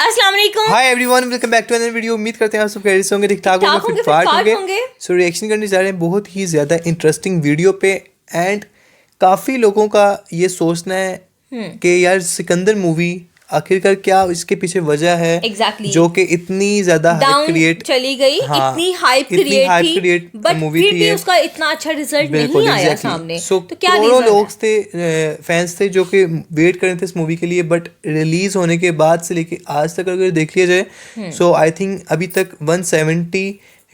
अस्सलाम वालेकुम। Hi everyone, welcome back to another video. उम्मीद करते हैं आप सब खैरियत से होंगे, ठीक ठाक होंगे, फिट फाट होंगे। सो रिएक्शन करने जा रहे हैं बहुत ही ज़्यादा इंटरेस्टिंग वीडियो पे। एंड काफ़ी लोगों का ये सोचना है कि यार सिकंदर मूवी आखिरकार क्या इसके पीछे वजह है exactly. जो कि इतनी ज्यादा हाइप क्रिएट चली गई। हाँ, इतनी हाइप क्रिएट बट मूवी फिर भी उसका इतना अच्छा रिजल्ट नहीं आया सामने। तो क्या करोड़ों लोग थे, फैंस थे जो कि वेट कर रहे थे इस मूवी के लिए। बट रिलीज होने के बाद से लेके आज तक अगर देख लिया जाए सो आई थिंक अभी तक 170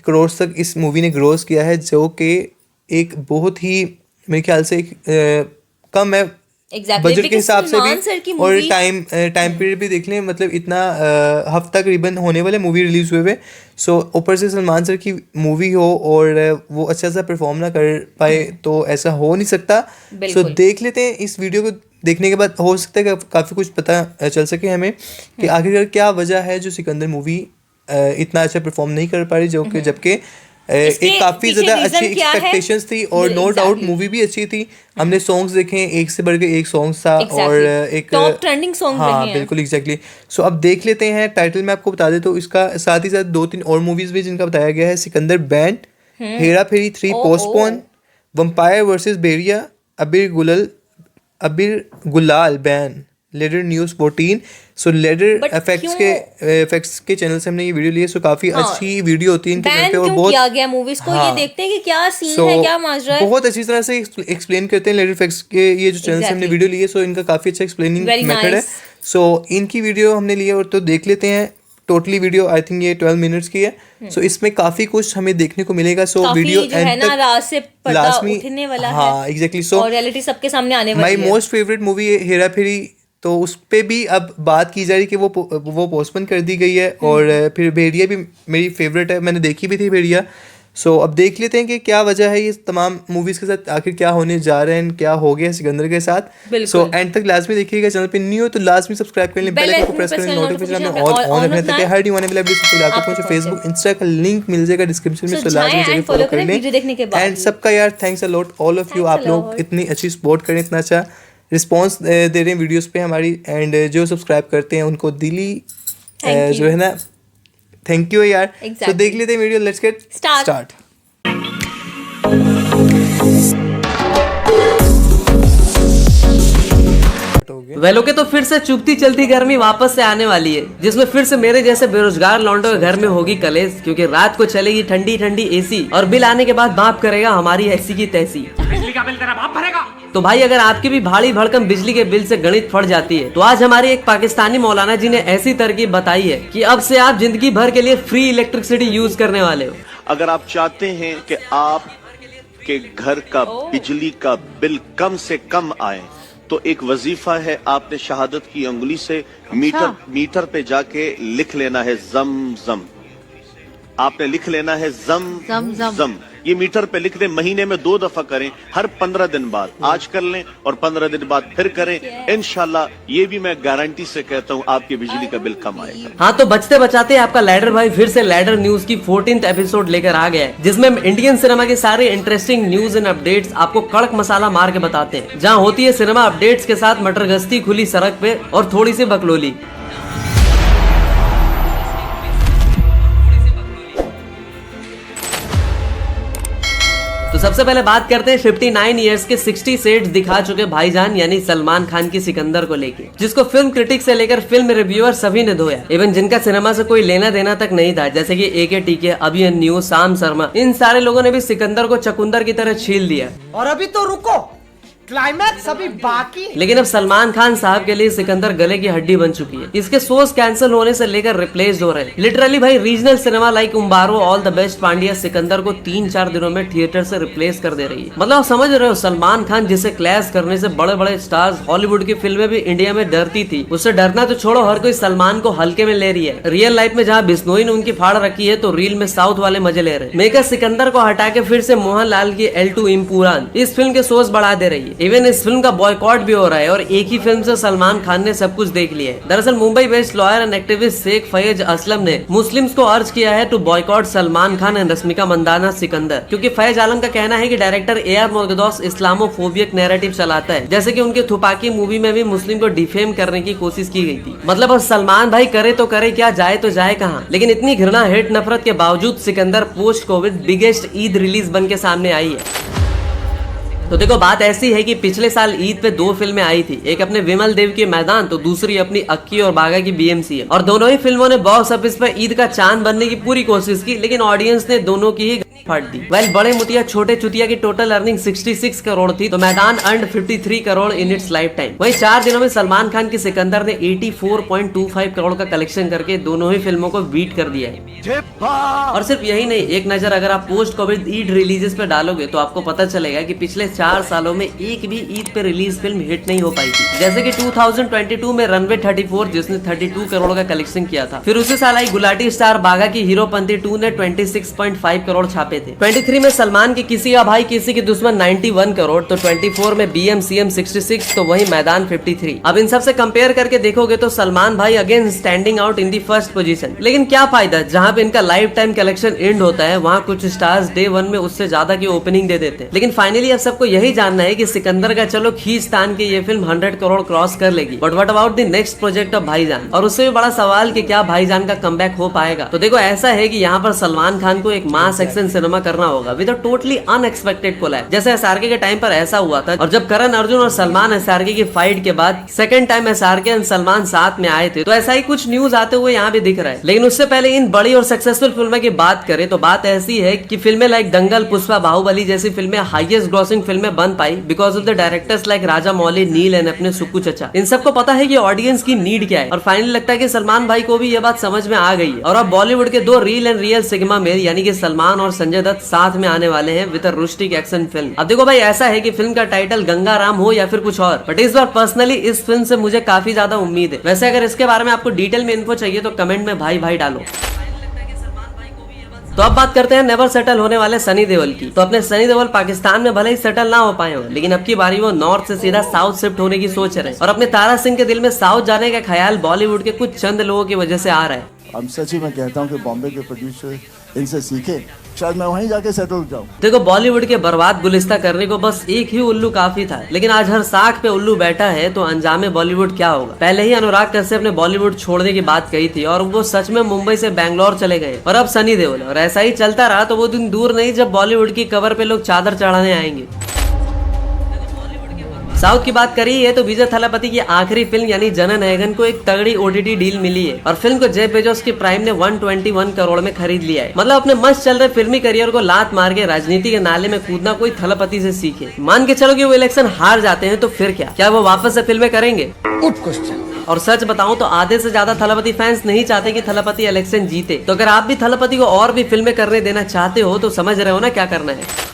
करोड़ तक इस मूवी ने ग्रोस किया है, जो कि एक बहुत ही मेरे ख्याल से कम है बजट के हिसाब से भी। और टाइम पीरियड भी देख लें, मतलब इतना हफ्ता करीबन होने वाले मूवी रिलीज हुए हुए। सो ऊपर से सलमान सर की मूवी हो और वो अच्छा सा परफॉर्म ना कर पाए तो ऐसा हो नहीं सकता। सो देख लेते हैं इस वीडियो को। देखने के बाद हो सकता है कि काफ़ी कुछ पता चल सके हमें कि आखिरकार क्या वजह है जो सिकंदर मूवी इतना अच्छा परफॉर्म नहीं कर पा रही, जो कि जबकि एक काफी ज्यादा अच्छी एक्सपेक्टेशंस थी और नो डाउट मूवी भी अच्छी थी। हमने सॉन्ग्स देखे, एक से बढ़ के एक सॉन्ग्स था और एक टॉप ट्रेंडिंग सॉन्ग हाँ बिल्कुल एग्जैक्टली। सो अब देख लेते हैं। टाइटल में आपको बता देता हूँ इसका, साथ ही साथ 2-3 और मूवीज भी जिनका बताया गया है। सिकंदर बैंड, हेरा फेरी 3 पोस्टपोन, वंपायर वर्सेस बेरिया, अबीर गुलाल बैन, लेडर न्यूज़ 14। सो लेडर एफएक्स के चैनल से हमने ये वीडियो ली है। सो काफी अच्छी वीडियो होती है इनके चैनल पे और बहुत किया गया मूवीज को। ये देखते हैं कि क्या सीन है, क्या माजरा है। बहुत अच्छी तरह से एक्सप्लेन करते हैं लेडर एफएक्स के ये जो चैनल से हमने वीडियो ली है। सो इनका काफी अच्छा एक्सप्लेनिंग मेथड है। सो इनकी वीडियो हमने ली है और तो देख लेते हैं। टोटली वीडियो आई थिंक ये 12 मिनट्स की है। सो इसमें काफी कुछ हमें देखने को मिलेगा। सो वीडियो एंड तक लास्ट में उठने वाला है। हाँ एग्जैक्टली। सो रियलिटी सबके सामने आने वाली है। माय मोस्ट फेवरेट मूवी है हेरा फेरी, तो उस पे भी अब बात की जा रही कि वो पोस्टपोन कर दी गई है। और फिर भेड़िया भी मेरी फेवरेट है, मैंने देखी भी थी भेड़िया। सो अब देख लेते हैं कि क्या वजह है ये तमाम मूवीज के साथ, आखिर क्या होने जा रहे हैं, क्या हो गया सिकंदर के साथ। सो एंड तक लास्ट में देखिएगा। चैनल पे न्यू हो तो लास्ट में सब्सक्राइब कर लें, बेल आइकन को प्रेस कर लें, नोटिफिकेशन में ऑन रखना ताकि हर न्यू आने वाला वीडियो सबसे पहले आपको पहुंचे। फेसबुक इंस्टा का लिंक मिल जाएगा डिस्क्रिप्शन में, तो लास्ट में जाके फॉलो कर लें। एंड सबका यार thanks a lot all of you, आप लोग इतनी अच्छी सपोर्ट करें, इतना अच्छा रिस्पॉन्स दे रहे हैं वीडियोस पे हमारी। एंड जो सब्सक्राइब करते हैं उनको दिली जो है ना थैंक यू यार। तो देख लेते हैं वीडियो, लेट्स गेट स्टार्ट। वेलो के तो फिर से चुभती चलती गर्मी वापस से आने वाली है, जिसमें फिर से मेरे जैसे बेरोजगार लौंडों के घर में होगी कलेश, क्योंकि रात को चलेगी ठंडी ठंडी एसी और बिल आने के बाद माफ करेगा हमारी ऐसी की तैसी। बिजली का बिल तेरा बाप भरेगा। तो भाई अगर आपकी भी भाड़ी भड़कम बिजली के बिल से गणित फट जाती है तो आज हमारी एक पाकिस्तानी मौलाना जी ने ऐसी तरकीब बताई है कि अब से आप जिंदगी भर के लिए फ्री इलेक्ट्रिसिटी यूज करने वाले हो। अगर आप चाहते हैं कि आप के घर का बिजली का बिल कम से कम आए तो एक वजीफा है, आपने शहादत की अंगुली से मीटर पे जाके लिख लेना है जम जम। आपने लिख लेना है जम जम। ये मीटर पे लिख दें, महीने में 2 दफा करें, हर 15 दिन बाद। आज कर लें और 15 दिन बाद फिर करें। इंशाल्लाह ये भी मैं गारंटी से कहता हूँ आपकी बिजली का बिल कम आएगा। हाँ, तो बचते बचाते आपका लैडर भाई फिर से लैडर न्यूज की 14th एपिसोड लेकर आ गया है, जिसमें इंडियन सिनेमा के सारे इंटरेस्टिंग न्यूज एंड अपडेट्स आपको कड़क मसाला मार के बताते हैं, जहाँ होती है सिनेमा अपडेट्स के साथ मटर गश्ती, खुली सड़क पे और थोड़ी सी बकलोली। तो सबसे पहले बात करते हैं 59 इयर्स के 60 सेट्स दिखा चुके भाईजान यानी सलमान खान की सिकंदर को लेके, जिसको फिल्म क्रिटिक से लेकर फिल्म रिव्यूअर सभी ने धोया। इवन जिनका सिनेमा से कोई लेना देना तक नहीं था, जैसे कि AK टीके, अभियन न्यू, साम शर्मा, इन सारे लोगों ने भी सिकंदर को चकुंदर की तरह छील दिया। और अभी तो रुको, क्लाइमैक्स अभी बाकी। लेकिन अब सलमान खान साहब के लिए सिकंदर गले की हड्डी बन चुकी है। इसके शोज कैंसिल होने से लेकर रिप्लेस हो रहे हैं। लिटरली भाई regional cinema like Umbarro, all the best, Pandya Sikandar को 3-4 दिनों में थिएटर से रिप्लेस कर दे रही है। मतलब समझ रहे हो, सलमान खान जिसे क्लैश करने से बड़े बड़े स्टार्स हॉलीवुड की फिल्में भी इंडिया में डरती थी, उससे डरना तो छोड़ो, हर कोई सलमान को हल्के में ले रही है। रियल लाइफ में जहाँ बिश्नोई ने उनकी फाड़ रखी है तो रील में साउथ वाले मजे ले रहे हैं। मेकर सिकंदर को हटा के फिर से मोहनलाल की L2 इम्पुरान इस फिल्म के शोज बढ़ा दे रही है। इवन इस फिल्म का बॉयकॉट भी हो रहा है और एक ही फिल्म से सलमान खान ने सब कुछ देख लिया है। दरअसल Mumbai based lawyer and activist Shaikh Faiz Aslam ने मुस्लिम्स को अर्ज किया है to boycott Salman Khan and Rashmika Mandanna Sikandar, क्योंकि फैज आलम का कहना है कि director AR Murugadoss Islamophobic narrative चलाता है, जैसे कि उनके थुपाकी मूवी में भी मुस्लिम को डिफेम करने की कोशिश की गई थी। मतलब अब सलमान भाई करे तो करे क्या, जाए तो जाए कहाँ। लेकिन इतनी घृणा हेट नफरत के बावजूद Sikandar post Covid biggest Eid release बन के सामने आई है। तो देखो बात ऐसी है कि पिछले साल ईद पे 2 फिल्में आई थी, एक अपने विमल देव की मैदान तो दूसरी अपनी अक्की और बागा की BMC है। और दोनों ही फिल्मों ने बॉक्स ऑफिस पे ईद का चांद बनने की पूरी कोशिश की, लेकिन ऑडियंस ने दोनों की ही फाड़ दी। वेल बड़े मुतिया छोटे चुतिया की टोटल अर्निंग 66 करोड़ थी, तो मैदान earned 53 crore in its life time. वहीं 4 दिनों में सलमान खान की सिकंदर ने 84.25 करोड़ का कलेक्शन करके दोनों ही फिल्मों को बीट कर दिया है। और सिर्फ यही नहीं, एक नजर अगर आप पोस्ट कोविड ईद रिलीजेस पे डालोगे तो आपको पता चलेगा कि पिछले 4 सालों में एक भी ईद पे रिलीज फिल्म हिट नहीं हो पाई थी। जैसे कि 2022 में रनवे 34 जिसने 32 करोड़ का कलेक्शन किया था। फिर उसी साल आई गुलाटी स्टार बागा की हीरोपंती 2 ने 26.5 करोड़ छापे थे। 23 में सलमान की किसी का भाई किसी की दुश्मन 91 करोड़, तो 24 में BMCM 66, तो वही मैदान 53। अब इन सब से कंपेयर करके देखोगे तो सलमान भाई again standing out in the first position. लेकिन क्या फायदा, जहाँ पे इनका लाइफ टाइम कलेक्शन एंड होता है वहाँ कुछ स्टार्स डे 1 में उससे ज्यादा की ओपनिंग दे देते हैं। लेकिन फाइनली अब सबको यही जानना है कि सिकंदर का चलो खींच तान के ये फिल्म 100 करोड़ क्रॉस कर लेगी, but what about the next project of भाईजान। और उससे भी बड़ा सवाल कि क्या भाईजान का कमबैक हो पाएगा। तो देखो ऐसा है कि यहाँ पर सलमान खान को एक मास एक्शन सिनेमा करना होगा with a totally unexpected collab, जैसे SRK के टाइम पर ऐसा हुआ था। और जब करण अर्जुन और सलमान SRK की फाइट के बाद सेकंड टाइम SRK और सलमान साथ में आए थे, तो ऐसा ही कुछ न्यूज आते हुए यहाँ भी दिख रहा है। लेकिन उससे पहले इन बड़ी और सक्सेसफुल फिल्मों की बात करें तो बात ऐसी है कि फिल्में लाइक दंगल, पुष्पा, बाहुबली जैसी फिल्में हाईएस्ट ग्रॉसिंग फिल्में बन पाई because of the directors like Rajamouli, Neel and अपने सुक्कू चचा। इन सबको पता है कि ऑडियंस की नीड क्या है, और फाइनली लगता है कि सलमान भाई को भी ये बात समझ में आ गई है। और अब बॉलीवुड के 2 reel and real sigma male यानी कि सलमान और संजय दत्त साथ में आने वाले हैं विद अ रुस्टिक एक्शन फिल्म। अब देखो भाई ऐसा है कि फिल्म का टाइटल गंगाराम हो या फिर कुछ और, बट इस बार पर्सनली इस फिल्म से मुझे काफी ज्यादा उम्मीद है। वैसे अगर इसके बारे में आपको डिटेल में इन्फो चाहिए तो कमेंट में भाई भाई डालो। तो अब बात करते हैं नेवर सेटल होने वाले सनी देओल की। तो अपने सनी देओल पाकिस्तान में भले ही सेटल ना हो पाए हो, लेकिन अब की बारी वो नॉर्थ से सीधा साउथ शिफ्ट होने की सोच रहे हैं। और अपने तारा सिंह के दिल में साउथ जाने का ख्याल बॉलीवुड के कुछ चंद लोगों की वजह से आ रहा है। हम सच ही मैं कहता हूँ कि बॉम्बे के प्रोड्यूसर इनसे सीखे, शायद मैं वहीं जाके सेटल जाऊं। देखो बॉलीवुड के बर्बाद गुलिस्ता करने को बस एक ही उल्लू काफी था, लेकिन आज हर साख पे उल्लू बैठा है तो अंजामे बॉलीवुड क्या होगा। पहले ही अनुराग कश्यप ने बॉलीवुड छोड़ने की बात कही थी और वो सच में मुंबई से बैंगलोर चले गए, और अब सनी देओल। और ऐसा ही चलता रहा तो वो दिन दूर नहीं जब बॉलीवुड की कवर पे लोग चादर चढ़ाने आएंगे। साउथ की बात करी है तो विजय थलापति की आखिरी फिल्म यानी जननायकन को एक तगड़ी OTT डील मिली है, और फिल्म को जेफ बेजोस की प्राइम ने 121 करोड़ में खरीद लिया है। मतलब अपने मस्त चल रहे फिल्मी करियर को लात मार के राजनीति के नाले में कूदना कोई थलापति से सीखे। मान के चलो कि वो इलेक्शन हार जाते हैं तो फिर क्या वो वापस से फिल्में करेंगे? और सच बताऊं तो आधे से ज्यादा थलापति फैंस नहीं चाहते कि थलापति इलेक्शन जीते। तो अगर आप भी थलापति को और भी फिल्में करने देना चाहते हो तो समझ रहे हो ना क्या करना है।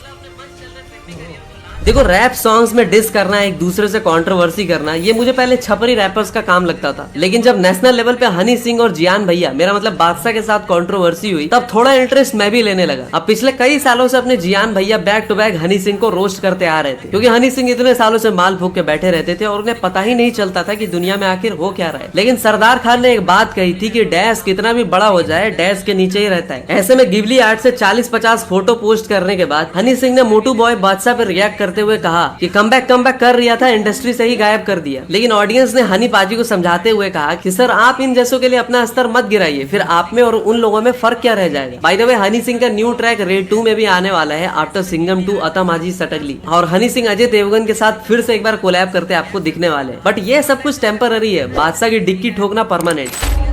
देखो रैप सॉन्ग्स में डिस करना, एक दूसरे से कंट्रोवर्सी करना, ये मुझे पहले छपरी रैपर्स का काम लगता था। लेकिन जब नेशनल लेवल पे हनी सिंह और जियान भैया, मेरा मतलब बादशाह के साथ कंट्रोवर्सी हुई, तब थोड़ा इंटरेस्ट मैं भी लेने लगा। अब पिछले कई सालों से अपने जियान भैया back to back Honey Singh को रोस्ट करते आ रहे थे, क्योंकि हनी सिंह इतने सालों से माल फूक के बैठे रहते थे और उन्हें पता ही नहीं चलता था कि दुनिया में आखिर हो क्या रहा है। लेकिन सरदार खान ने एक बात कही थी कि डैश कितना भी बड़ा हो जाए डैश के नीचे ही रहता है। ऐसे में गिबली आर्ट से 40-50 फोटो पोस्ट करने के बाद हनी सिंह ने मोटू बॉय बादशाह पर रिएक्ट करते हुए कहा कि कमबैक कर रहा था, इंडस्ट्री से ही गायब कर दिया। लेकिन ऑडियंस ने हनी पाजी को समझाते हुए कहा कि सर आप इन जैसों के लिए अपना स्तर मत गिराइए, फिर आप में और उन लोगों में फर्क क्या रह जाएगा। By the way Honey Singh का न्यू ट्रैक रेड 2 में भी आने वाला है आफ्टर सिंघम 2 अतमाजी सटगली, और हनी सिंह अजय देवगन के साथ फिर से एक बार कोलैब करते आपको दिखने वाले हैं। बट ये सब कुछ टेम्पररी है, बादशाह की डिक्की ठोकना परमानेंट।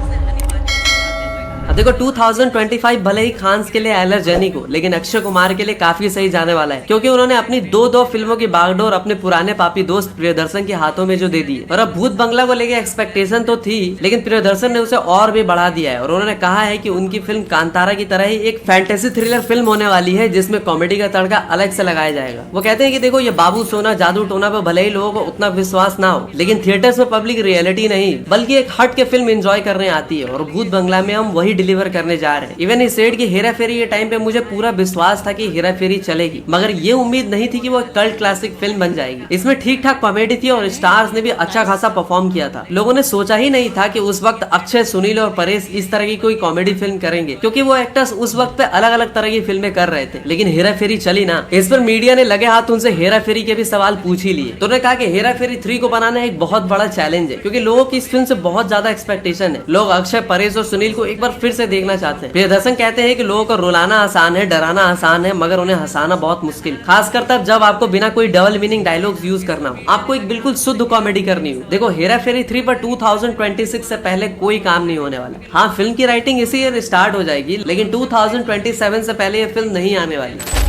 अब देखो 2025 भले ही खान्स के लिए एलर्जेनिक हो, लेकिन अक्षय कुमार के लिए काफी सही जाने वाला है, क्योंकि उन्होंने अपनी दो फिल्मों की बागडोर अपने पुराने पापी दोस्त प्रियदर्शन के हाथों में जो दे दी। और अब भूत बंगला को लेके एक्सपेक्टेशन तो थी, लेकिन प्रियदर्शन ने उसे और भी बढ़ा दिया है, और उन्होंने कहा है कि उनकी फिल्म कांतारा की तरह ही एक फैंटेसी थ्रिलर फिल्म होने वाली है, जिसमें कॉमेडी का तड़का अलग से लगाया जाएगा। वो कहते हैं कि देखो ये बाबू सोना जादू टोना पे भले ही लोगों को उतना विश्वास ना हो, लेकिन थिएटर्स में पब्लिक रियलिटी नहीं बल्कि एक हट के फिल्म एंजॉय करने आती है, और भूत बंगला में हम वही वही डिलीवर करने जा रहे हैं। इवन ही सेड की हेरा फेरी के टाइम पे मुझे पूरा विश्वास था कि हेरा फेरी चलेगी, मगर ये उम्मीद नहीं थी कि वो कल्ट क्लासिक फिल्म बन जाएगी। इसमें ठीक ठाक कॉमेडी थी और स्टार्स ने भी अच्छा खासा परफॉर्म किया था। लोगों ने सोचा ही नहीं था कि उस वक्त अक्षय, सुनील और परेश इस तरह की कोई कॉमेडी फिल्म करेंगे, क्योंकि वो एक्टर्स उस वक्त पे अलग अलग तरह की फिल्में कर रहे थे। लेकिन हेरा फेरी चली ना, इस पर मीडिया ने लगे हाथ उनसे हेरा फेरी के भी सवाल पूछ ही लिए। तो उन्होंने कहा कि हेरा फेरी 3 को बनाना एक बहुत बड़ा चैलेंज है, क्योंकि लोगों की इस फिल्म से बहुत ज्यादा एक्सपेक्टेशन है। लोग अक्षय, परेश और सुनील को एक बार फिर से देखना चाहते हैं। प्रियदर्शन कहते हैं कि लोगों को रुलाना आसान है, डराना आसान है, मगर उन्हें हंसाना बहुत मुश्किल, खासकर तब जब आपको बिना कोई डबल मीनिंग डायलॉग्स यूज करना हो, आपको एक बिल्कुल शुद्ध कॉमेडी करनी हो। देखो हेरा फेरी 3 पर 2026 से पहले कोई काम नहीं होने वाला। हाँ, फिल्म की राइटिंग इसी ईयर स्टार्ट हो जाएगी, लेकिन 2027 से पहले ये फिल्म नहीं आने वाली।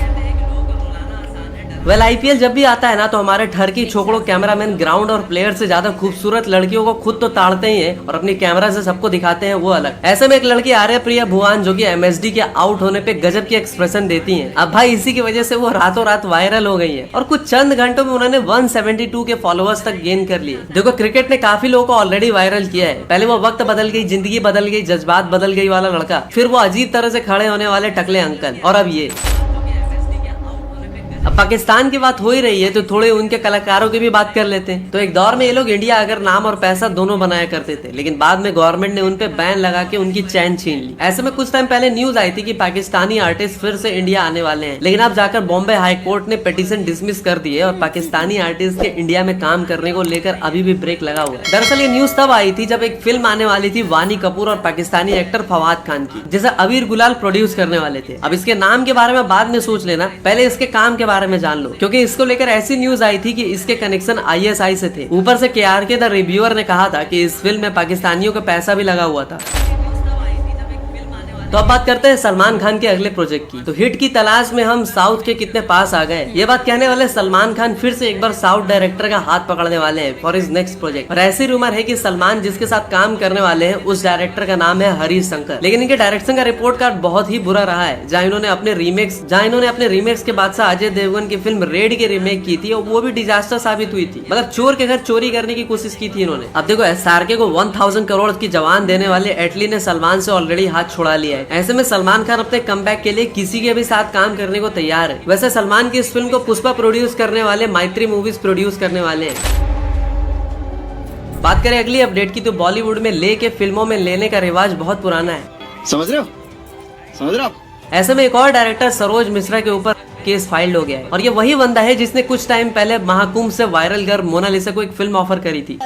वेल आईपीएल जब भी आता है ना, तो हमारे ठरकी छोकड़ों कैमरामैन ग्राउंड और प्लेयर से ज्यादा खूबसूरत लड़कियों को खुद तो ताड़ते ही हैं और अपनी कैमरा से सबको दिखाते हैं, वो अलग। ऐसे में एक लड़की आर्यप्रिया भुवन, जो कि एमएसडी के आउट होने पे गजब की एक्सप्रेशन देती हैं। अब भाई इसी की वजह से वो रातों रात वायरल हो गई है और कुछ चंद घंटों में उन्होंने 172 के फॉलोअर्स तक गेन कर लिए। देखो क्रिकेट ने काफी लोगों को ऑलरेडी वायरल किया है। पहले वो वक्त बदल गई, जिंदगी बदल गई, जज्बात बदल गई वाला लड़का, फिर वो अजीब तरह से खड़े होने वाले टकले अंकल, और अब ये। अब पाकिस्तान की बात हो ही रही है तो थोड़े उनके कलाकारों की भी बात कर लेते हैं। तो एक दौर में ये लोग इंडिया अगर नाम और पैसा दोनों बनाया करते थे, लेकिन बाद में गवर्नमेंट ने उन पे बैन लगा के उनकी चैन छीन ली। ऐसे में कुछ टाइम पहले न्यूज आई थी कि पाकिस्तानी आर्टिस्ट फिर से इंडिया आने वाले हैं, लेकिन अब जाकर बॉम्बे हाई कोर्ट ने पिटीशन डिसमिस कर दी है और पाकिस्तानी आर्टिस्ट के इंडिया में काम करने को लेकर अभी भी ब्रेक लगा हुआ है। दरअसल ये न्यूज तब आई थी जब एक फिल्म आने वाली थी वानी कपूर और पाकिस्तानी एक्टर फवाद खान की, जिसे अबीर गुलाल प्रोड्यूस करने वाले थे। अब इसके नाम के बारे में बाद में सोच लेना, पहले इसके काम के बारे में जान लो, क्योंकि इसको लेकर ऐसी न्यूज आई थी कि इसके कनेक्शन आईएसआई से थे। ऊपर से केआरके द रिव्यूअर ने कहा था कि इस फिल्म में पाकिस्तानियों का पैसा भी लगा हुआ था। तो अब बात करते हैं सलमान खान के अगले प्रोजेक्ट की। तो हिट की तलाश में हम साउथ के कितने पास आ गए, ये बात कहने वाले सलमान खान फिर से एक बार साउथ डायरेक्टर का हाथ पकड़ने वाले हैं फॉर हिज नेक्स्ट प्रोजेक्ट। और ऐसी रूमर है कि सलमान जिसके साथ काम करने वाले हैं उस डायरेक्टर का नाम है हरीश शंकर। लेकिन इनके डायरेक्शन का रिपोर्ट कार्ड बहुत ही बुरा रहा है, जहाँ इन्होंने अपने रीमेक्स के बादशाह अजय देवगन की फिल्म रेड की रीमेक की थी और वो भी डिजास्टर साबित हुई थी। मतलब चोर के घर चोरी करने की कोशिश की थी इन्होंने। अब देखो एसआरके को 1000 करोड़ की जवान देने वाले एटली ने सलमान से ऑलरेडी हाथ छुड़ा लिया है। ऐसे में सलमान खान अपने कमबैक के लिए किसी के भी साथ काम करने को तैयार है। वैसे सलमान की इस फिल्म को पुष्पा प्रोड्यूस करने वाले मैत्री मूवीज प्रोड्यूस करने वाले हैं। बात करें अगली अपडेट की, तो बॉलीवुड में लेके फिल्मों में लेने का रिवाज बहुत पुराना है। समझ रहे हो? ऐसे में एक और डायरेक्टर सरोज मिश्रा के ऊपर केस फाइल्ड हो गया है और ये वही बंदा है जिसने कुछ टाइम पहले महाकुंभ से वायरल गर्ल मोनालिसा को एक फिल्म ऑफर करी थी।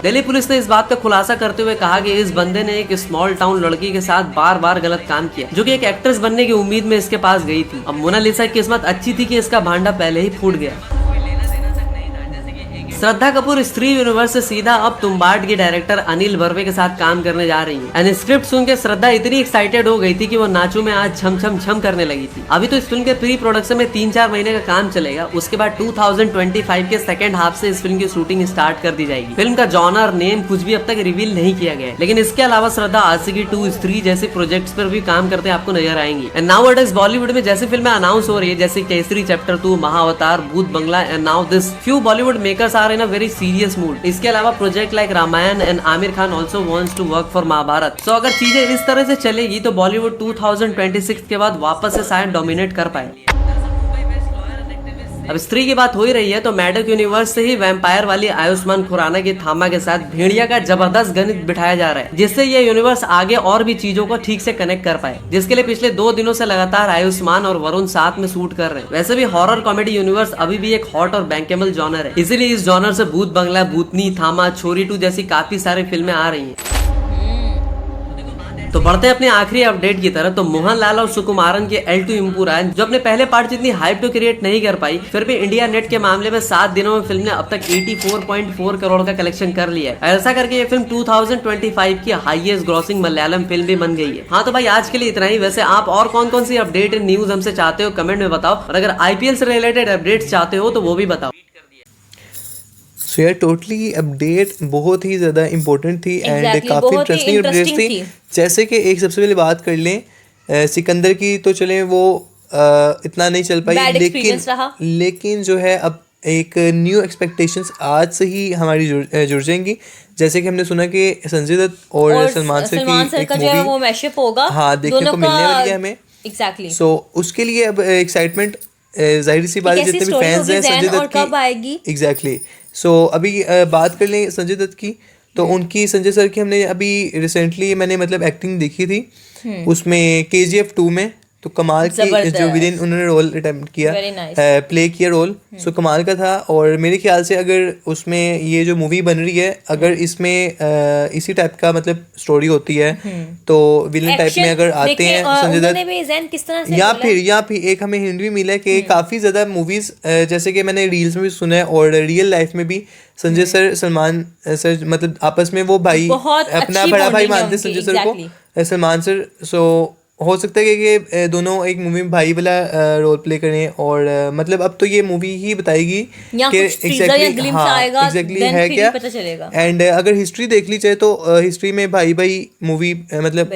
दिल्ली पुलिस ने इस बात का खुलासा करते हुए कहा कि इस बंदे ने एक स्मॉल टाउन लड़की के साथ बार बार गलत काम किया, जो कि एक एक्ट्रेस बनने की उम्मीद में इसके पास गई थी। अब मोनालिसा की किस्मत अच्छी थी कि इसका भांडा पहले ही फूट गया। श्रद्धा कपूर स्त्री यूनिवर्स से सीधा अब तुम्बाड की डायरेक्टर अनिल बर्वे के साथ काम करने जा रही है। एंड स्क्रिप्ट सुन के श्रद्धा इतनी एक्साइटेड हो गई थी कि वो नाचू में आज छम छम छम करने लगी थी। अभी तो इस फिल्म के प्री प्रोडक्शन में 3-4 महीने का काम चलेगा। उसके बाद 2025 के सेकंड हाफ से इस फिल्म की शूटिंग स्टार्ट कर दी जाएगी। फिल्म का जॉनर, नेम कुछ भी अब तक रिवील नहीं किया गया है, लेकिन इसके अलावा श्रद्धा आशिकी 2, स्त्री जैसे प्रोजेक्ट्स पर भी काम करते आपको नजर आएंगी। एंड नाउ अडेज बॉलीवुड में जैसी फिल्में अनाउंस हो रही है, जैसे Kesari chapter 2, Mahavatar, Bhoot Bangla and now this, few Bollywood makers are in a very serious mood. इसके अलावा project like Ramayan and Aamir Khan also wants to work for Mahabharat. So अगर चीजें इस तरह से चलेगी तो बॉलीवुड 2026 के बाद वापस से शायद डोमिनेट कर पाए। अब स्त्री की बात हो ही रही है तो मैडक यूनिवर्स से ही वैम्पायर वाली आयुष्मान खुराना की थामा के साथ भेड़िया का जबरदस्त गणित बिठाया जा रहा है, जिससे ये यूनिवर्स आगे और भी चीजों को ठीक से कनेक्ट कर पाए, जिसके लिए पिछले 2 दिनों से लगातार आयुष्मान और वरुण साथ में शूट कर रहे हैं। वैसे भी हॉरर कॉमेडी यूनिवर्स अभी भी एक हॉट और बैंकेबल जॉनर है, इसीलिए इस जॉनर से भूत बंगला, भूतनी, थामा, छोरी 2 जैसी काफी सारी फिल्में आ रही है। तो बढ़ते हैं अपने आखिरी अपडेट की तरफ। तो मोहनलाल और सुकुमारन के L2 इम्पुरान, जो अपने पहले पार्ट जितनी हाइप तो क्रिएट नहीं कर पाई, फिर भी इंडिया नेट के मामले में 7 दिनों में फिल्म ने अब तक 84.4 करोड़ का कलेक्शन कर लिया है। ऐसा करके ये फिल्म 2025 की हाईएस्ट ग्रॉसिंग मलयालम फिल्म भी बन गई है। हाँ तो भाई आज के लिए इतना ही। वैसे आप और कौन कौन सी अपडेट न्यूज हमसे चाहते हो कमेंट में बताओ, और अगर IPL से रिलेटेड अपडेट चाहते हो तो वो भी बताओ। सो यार टोटली अपडेट बहुत ही ज़्यादा इम्पोर्टेंट थी एंड Exactly, काफ़ी बहुत ही इंटरेस्टिंग अपडेट interesting थी। थी। जैसे कि एक सबसे पहले बात कर लें सिकंदर की, तो चलें वो इतना नहीं चल पाई, Bad experience रहा। लेकिन जो है अब एक न्यू एक्सपेक्टेशंस आज से ही हमारी जुड़ जाएंगी। जैसे कि हमने सुना कि संजय दत्त और सलमान सर की एक का जो है वो मूवी मैशअप होगा, हाँ देखने को मिलने वाली है हमें। एग्जैक्टली। सो उसके लिए अब एक्साइटमेंट जाहिर सी बात है, जितने भी फैंस हैं संजय दत्त की, कब आएगी एग्जैक्टली। सो अभी बात कर लें संजय दत्त की, तो उनकी संजय सर की हमने अभी रिसेंटली मैंने मतलब एक्टिंग देखी थी उसमें KGF 2 में, तो कमाल की जो विलेन उन्होंने रोल अटेम्प्ट किया, प्ले किया रोल, सो कमाल का था। और मेरे ख्याल से अगर उसमें ये जो मूवी बन रही है, अगर इसमें इसी टाइप का मतलब स्टोरी होती है तो विलेन टाइप में अगर आते हैं संजय दत्त, या फिर एक हमें हिंट भी मिला है कि काफ़ी ज़्यादा मूवीज़ जैसे कि मैंने रील्स में भी सुना है और रियल लाइफ में भी संजय सर सलमान सर मतलब आपस में वो भाई अपना बड़ा भाई मानते संजय सर को, सलमान सर। सो हो सकता है कि दोनों एक मूवी में भाई वाला रोल प्ले करें, और मतलब अब तो ये मूवी ही बताएगी कि एग्जैक्टली है क्या। एंड अगर हिस्ट्री देख ली जाए तो हिस्ट्री में भाई भाई मूवी मतलब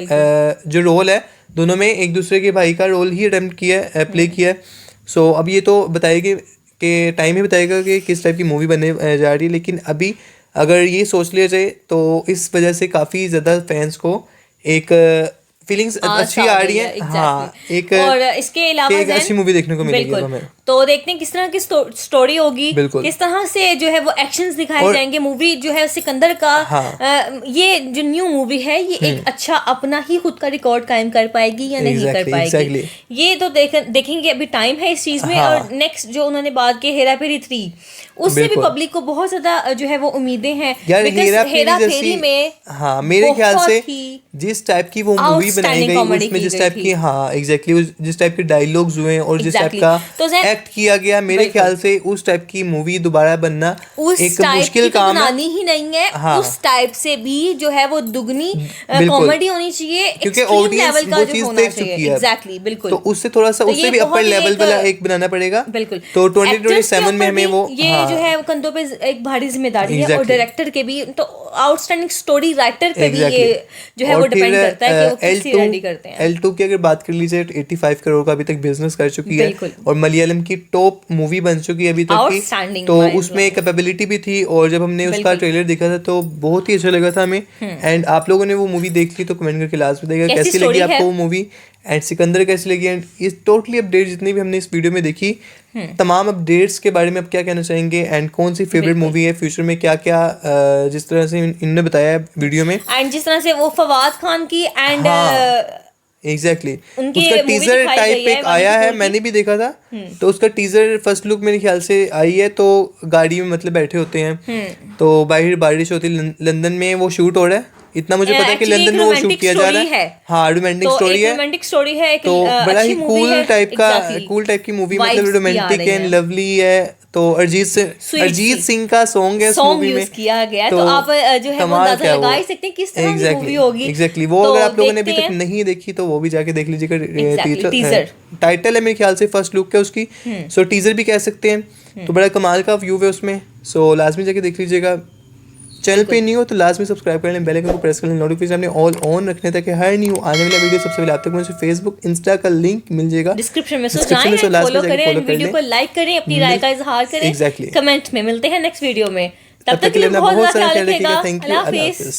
जो रोल है दोनों में एक दूसरे के भाई का रोल ही अटेम्प्ट किया है, प्ले किया है। सो अब ये तो बताएगी कि टाइम ही बताएगा कि किस टाइप की मूवी बनने जा रही है। लेकिन अभी अगर ये सोच लिया जाए तो इस वजह से काफ़ी ज़्यादा फैंस को एक फीलिंग्स अच्छी आ रही है, हाँ एक, और इसके अलावा एक अच्छी मूवी देखने को मिलेगी हमें। तो देखते हैं किस तरह की स्टोरी होगी, किस तरह से जो है वो एक्शंस दिखाए जाएंगे। मूवी जो है सिकंदर का ये जो न्यू मूवी है ये एक अच्छा अपना ही खुद का रिकॉर्ड कायम कर पाएगी या नहीं कर पाएगी, ये तो देखेंगे। अभी टाइम है इस चीज में। और नेक्स्ट जो उन्होंने बात की हेरा फेरी 3, उससे भी पब्लिक को बहुत ज्यादा जो है वो उम्मीदें हैं। हेरा फेरी में हाँ मेरे ख्याल से जिस टाइप की वो मूवी बनाई गई उसमें जिस टाइप की हाँ एग्जैक्टली जिस टाइप के डायलॉग्स हुए और जिस टाइप का एक्ट किया गया, मेरे ख्याल से उस टाइप की मूवी दोबारा बनना एक मुश्किल काम है। बनानी ही नहीं है, उस टाइप से भी जो है वो दुगनी कॉमेडी होनी चाहिए, क्योंकि ऑडियंस वो चीज देख चुकी है। एग्जैक्टली बिल्कुल। तो उससे थोड़ा सा उससे भी अपर लेवल वाला एक बनाना पड़ेगा। बिल्कुल। तो 2027 में हमें वो ये जो है कंधों पे एक भारी जिम्मेदारी है, और डायरेक्टर के भी तो आउटस्टैंडिंग स्टोरी राइटर पे भी ये जो है वो डिपेंड करता है कि वो कैसे रेडी करते हैं। L2 की अगर बात कर लीजिए 85 करोड़ का अभी तक बिजनेस कर चुकी है, और मलयालम की टॉप मूवी बन चुकी है अभी तक की। तो उसमें कैपेबिलिटी भी थी, और जब हमने उसका ट्रेलर देखा था तो बहुत ही अच्छा लगा था हमें। एंड आप लोगों ने वो मूवी देख ली तो कमेंट करके लास्ट में बताइएगा कैसी लगी आपको वो मूवी, एंड सिकंदर कैसी लगी। एंड इस टोटली अपडेट जितनी भी हमने इस वीडियो में देखी, तमाम अपडेट्स के बारे में आप क्या कहना चाहेंगे, एंड कौन सी फेवरेट मूवी है फ्यूचर में, क्या क्या जिस तरह से इन्होंने बताया वीडियो में, एंड जिस तरह से वो फवाद खान की एंड एग्जैक्टली उसका टीजर टाइप एक आया है, मैंने भी देखा था। तो उसका टीजर फर्स्ट लुक मेरे ख्याल से आई है, तो गाड़ी में मतलब बैठे होते हैं, तो बाहर बारिश होती है, लंदन में वो शूट हो रहा है, इतना मुझे पता है कि लंदन में वो शूट किया जा रहा है। हाँ रोमांटिक स्टोरी है, तो बड़ा ही कूल टाइप की मूवी, मतलब रोमांटिक एंड लवली है। तो अरिजीत सिंह का सॉन्ग है उस मूवी में किया गया, तो आप जो है वो अंदाजा लगा ही सकते हैं किस तरह की मूवी होगी। एग्जैक्टली वो अगर आप लोगों ने अभी तक नहीं देखी तो वो भी जाके देख लीजिएगा। टीजर टाइटल है मेरे ख्याल से, फर्स्ट लुक है उसकी, सो टीजर भी कह सकते हैं। तो बड़ा कमाल का व्यू है उसमें, सो लाजमी जाके देख लीजिएगा। चैनल पे नहीं हो तो लास्ट में सब्सक्राइब कर लें, बेल आइकन को प्रेस कर लें, नोटिफिकेशन अपने ऑल ऑन रखने तक हर न्यू आने वाला वीडियो सबसे पहले आप तक मुझे फेसबुक इंस्टा का लिंक मिल जाएगा डिस्क्रिप्शन में, फॉलो करें, वीडियो को लाइक करें, अपनी राय का इजहार करें, कमेंट में। मिलते हैं नेक्स्ट वीडियो में, तब तक के लिए बहुत ख्याल रखिएगा। अल्लाह हाफिज़।